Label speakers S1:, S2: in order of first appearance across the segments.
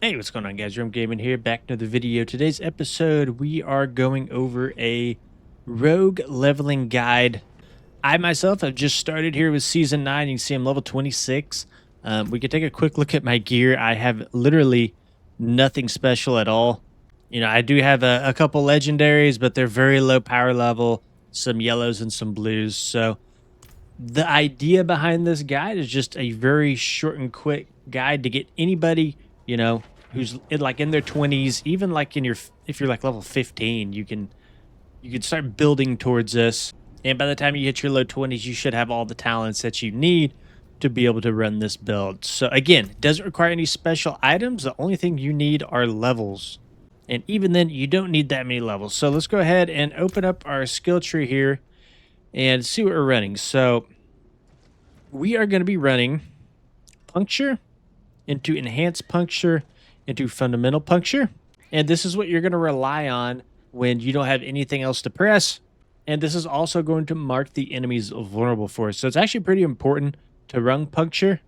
S1: Hey, what's going on, guys? Rum Gaming here, back to another video. Today's episode, we are going over a rogue leveling guide. I myself have just started here with Season 9. You can see I'm level 26. We can take a quick look at my gear. I have literally nothing special at all. I do have a couple legendaries, but they're very low power level, some yellows and some blues. So the idea behind this guide is just a very short and quick guide to get anybody, who's in their 20s, even like if you're like level 15, you can start building towards this. And by the time you hit your low 20s, you should have all the talents that you need to be able to run this build. So again, it doesn't require any special items. The only thing you need are levels. And even then, you don't need that many levels. So let's go ahead and open up our skill tree here and see what we're running. So we are going to be running puncture into enhanced puncture into fundamental puncture. And this is what you're going to rely on when you don't have anything else to press. And this is also going to mark the enemy's vulnerable force. So it's actually pretty important to run puncture,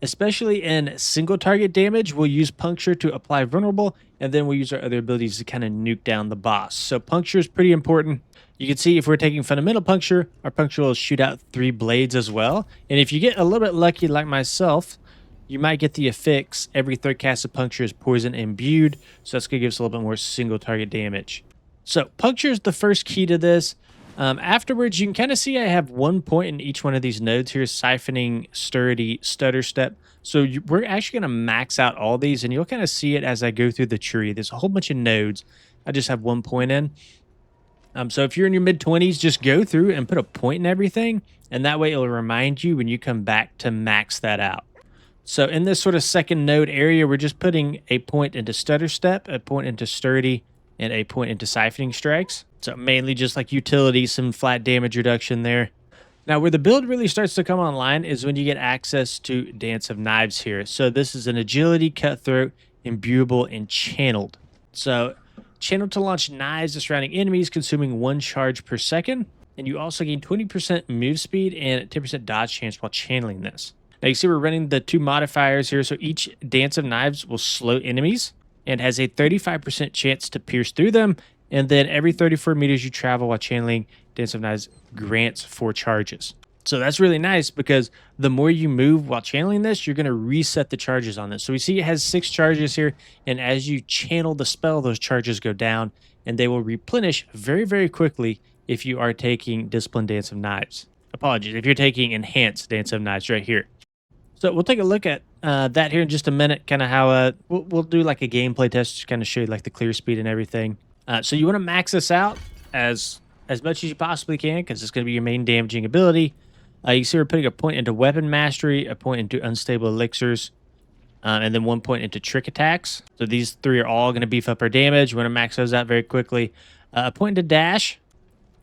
S1: especially in single target damage. We'll use puncture to apply vulnerable, and then we'll use our other abilities to kind of nuke down the boss. So puncture is pretty important. You can see if we're taking fundamental puncture, our puncture will shoot out 3 blades as well. And if you get a little bit lucky like myself, you might get the affix every third cast of puncture is poison imbued. So that's going to give us a little bit more single target damage. So puncture is the first key to this. Afterwards, you can kind of see I have 1 point in each one of these nodes here: siphoning, sturdy, stutter step. So we're actually going to max out all these, and you'll kind of see it as I go through the tree. There's a whole bunch of nodes I just have 1 point in. So if you're in your mid-20s, just go through and put a point in everything, and that way it'll remind you when you come back to max that out. So in this sort of second node area, we're just putting a point into stutter step, a point into sturdy, and a point into siphoning strikes. So mainly just like utility, some flat damage reduction there. Now where the build really starts to come online is when you get access to Dance of Knives here. So this is an agility, cutthroat, imbuable, and channeled. So channeled to launch knives to surrounding enemies, consuming 1 charge per second. And you also gain 20% move speed and 10% dodge chance while channeling this. Now you see we're running the 2 modifiers here. So each Dance of Knives will slow enemies and has a 35% chance to pierce through them. And then every 34 meters you travel while channeling, Dance of Knives grants 4 charges. So that's really nice because the more you move while channeling this, you're going to reset the charges on this. So we see it has 6 charges here. And as you channel the spell, those charges go down and they will replenish very, very quickly if you are taking Disciplined Dance of Knives. Apologies, if you're taking Enhanced Dance of Knives right here. So we'll take a look at that here in just a minute, kind of how we'll do like a gameplay test to kind of show you like the clear speed and everything. So you want to max this out as much as you possibly can because it's going to be your main damaging ability. You see we're putting a point into weapon mastery, a point into unstable elixirs, and then 1 point into trick attacks. So these 3 are all going to beef up our damage. We want to max those out very quickly. A point into dash,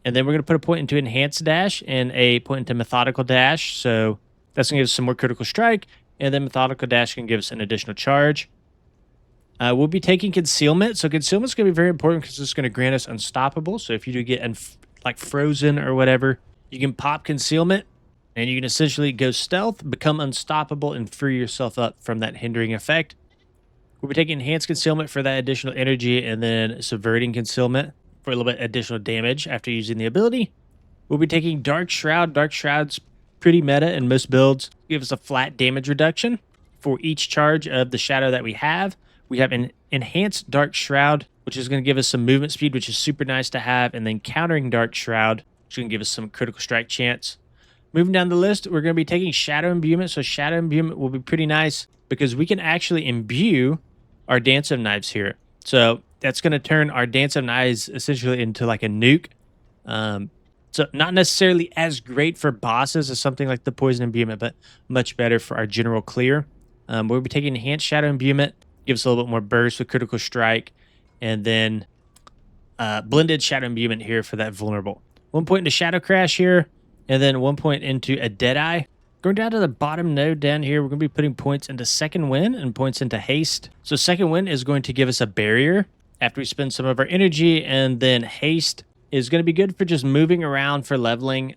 S1: and then we're going to put a point into enhanced dash and a point into methodical dash. So that's going to give us some more critical strike, and then methodical dash can give us an additional charge. We'll be taking concealment. So concealment is going to be very important because it's going to grant us unstoppable. So if you do get like frozen or whatever, you can pop concealment and you can essentially go stealth, become unstoppable, and free yourself up from that hindering effect. We'll be taking enhanced concealment for that additional energy, and then subverting concealment for a little bit additional damage after using the ability. We'll be taking Dark Shroud. Dark Shroud's pretty meta in most builds. Give us a flat damage reduction for each charge of the shadow that we have. We have an enhanced Dark Shroud, which is going to give us some movement speed, which is super nice to have. And then countering Dark Shroud, which is going to give us some critical strike chance. Moving down the list, we're going to be taking Shadow Imbuement. So Shadow Imbuement will be pretty nice because we can actually imbue our Dance of Knives here. So that's going to turn our Dance of Knives essentially into like a nuke. So not necessarily as great for bosses as something like the Poison Imbuement, but much better for our general clear. We'll be taking Enhanced Shadow Imbuement. Gives us a little bit more burst with critical strike, and then blended Shadow Imbuement here for that vulnerable. 1 point into Shadow Crash here, and then 1 point into a Deadeye. Going down to the bottom node down here, we're going to be putting points into Second Wind and points into Haste. So Second Wind is going to give us a barrier after we spend some of our energy, and then Haste is going to be good for just moving around for leveling.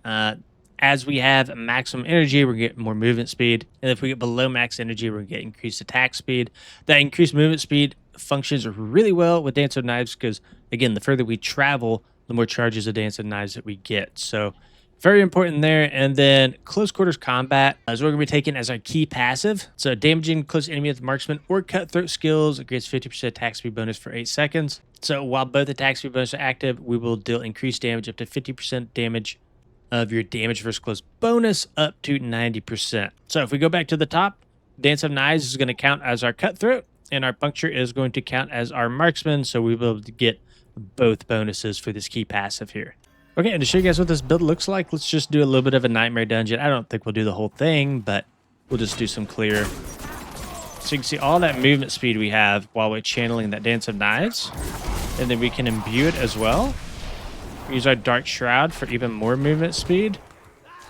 S1: as we have maximum energy, we're getting more movement speed. And if we get below max energy, we're getting increased attack speed. That increased movement speed functions really well with Dance of Knives because, again, the further we travel, the more charges of Dance of Knives that we get. So very important there. And then close quarters combat is what we're going to be taking as our key passive. So damaging close enemy with marksman or cutthroat skills. It grants 50% attack speed bonus for 8 seconds. So while both attack speed bonus are active, we will deal increased damage up to 50% damage of your damage versus close bonus up to 90%. So if we go back to the top, Dance of Knives is going to count as our cutthroat, and our puncture is going to count as our marksman. So we will get both bonuses for this key passive here. Okay, and to show you guys what this build looks like, let's just do a little bit of a nightmare dungeon. I don't think we'll do the whole thing, but we'll just do some clear. So you can see all that movement speed we have while we're channeling that Dance of Knives. And then we can imbue it as well. Use our Dark Shroud for even more movement speed.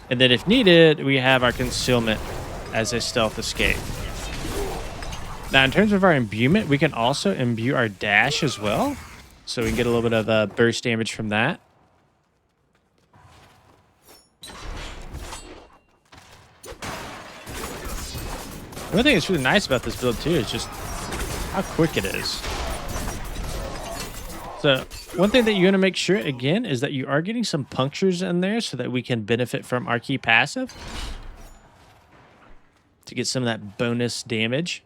S1: And then if needed, we have our Concealment as a stealth escape. Now, in terms of our imbuement, we can also imbue our dash as well. So we can get a little bit of burst damage from that. One thing that's really nice about this build too is just how quick it is. So one thing that you want to make sure, again, is that you are getting some punctures in there so that we can benefit from our key passive to get some of that bonus damage.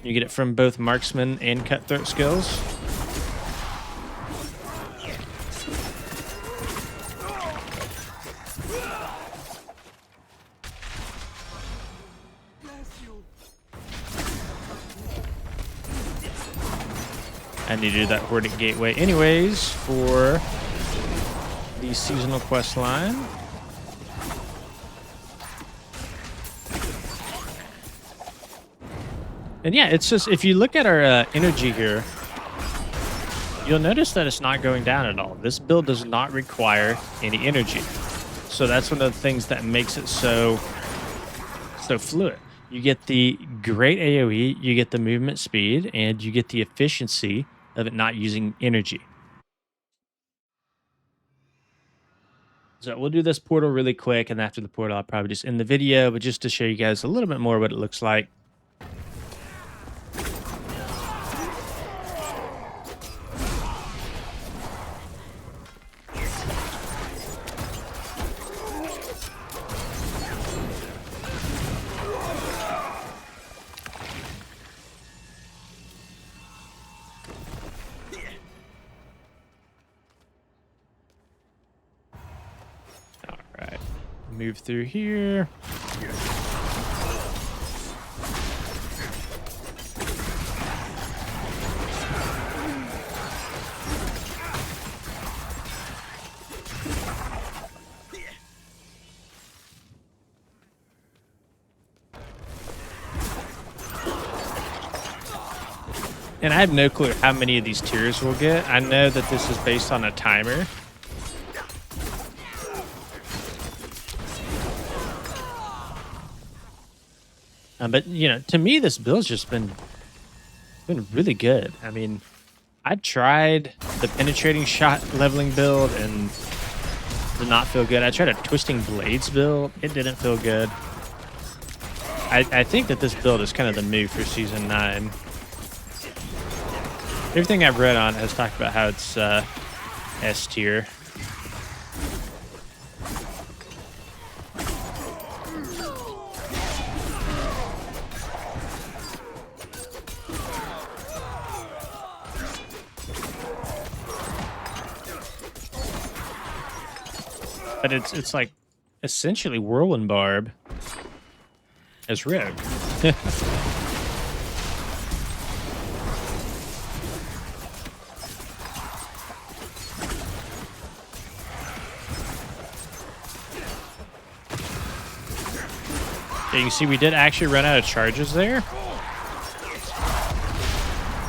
S1: You get it from both marksman and cutthroat skills. I need to do that Hordic Gateway anyways for the seasonal quest line. And yeah, it's just, if you look at our energy here, you'll notice that it's not going down at all. This build does not require any energy. So that's one of the things that makes it so fluid. You get the great AoE, you get the movement speed, and you get the efficiency of it not using energy. So we'll do this portal really quick, and after the portal, I'll probably just end the video, but just to show you guys a little bit more what it looks like. Move through here. And I have no clue how many of these tiers we'll get. I know that this is based on a timer. But, you know, to me, this build's just been really good. I mean, I tried the penetrating shot leveling build and did not feel good. I tried a twisting blades build. It didn't feel good. I think that this build is kind of the move for Season 9. Everything I've read on has talked about how it's S tier. But it's like essentially Whirlwind Barb as Rogue. You can see we did actually run out of charges there.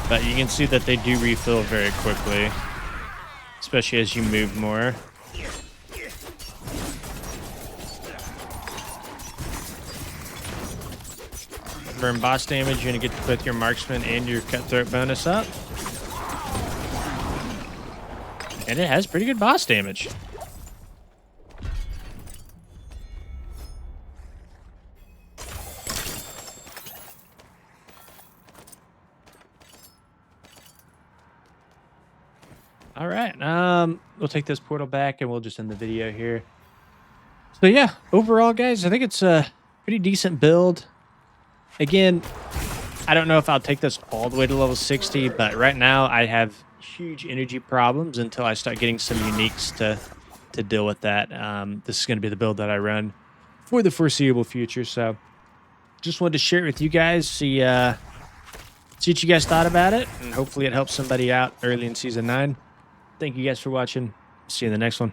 S1: But you can see that they do refill very quickly, especially as you move more. Burn boss damage, you're going to get both your marksman and your cutthroat bonus up. And it has pretty good boss damage. All right. We'll take this portal back and we'll just end the video here. So yeah, overall, guys, I think it's a pretty decent build. Again, I don't know if I'll take this all the way to level 60, but right now I have huge energy problems until I start getting some uniques to deal with that. This is going to be the build that I run for the foreseeable future. So just wanted to share it with you guys, see what you guys thought about it, and hopefully it helps somebody out early in Season 9. Thank you guys for watching. See you in the next one.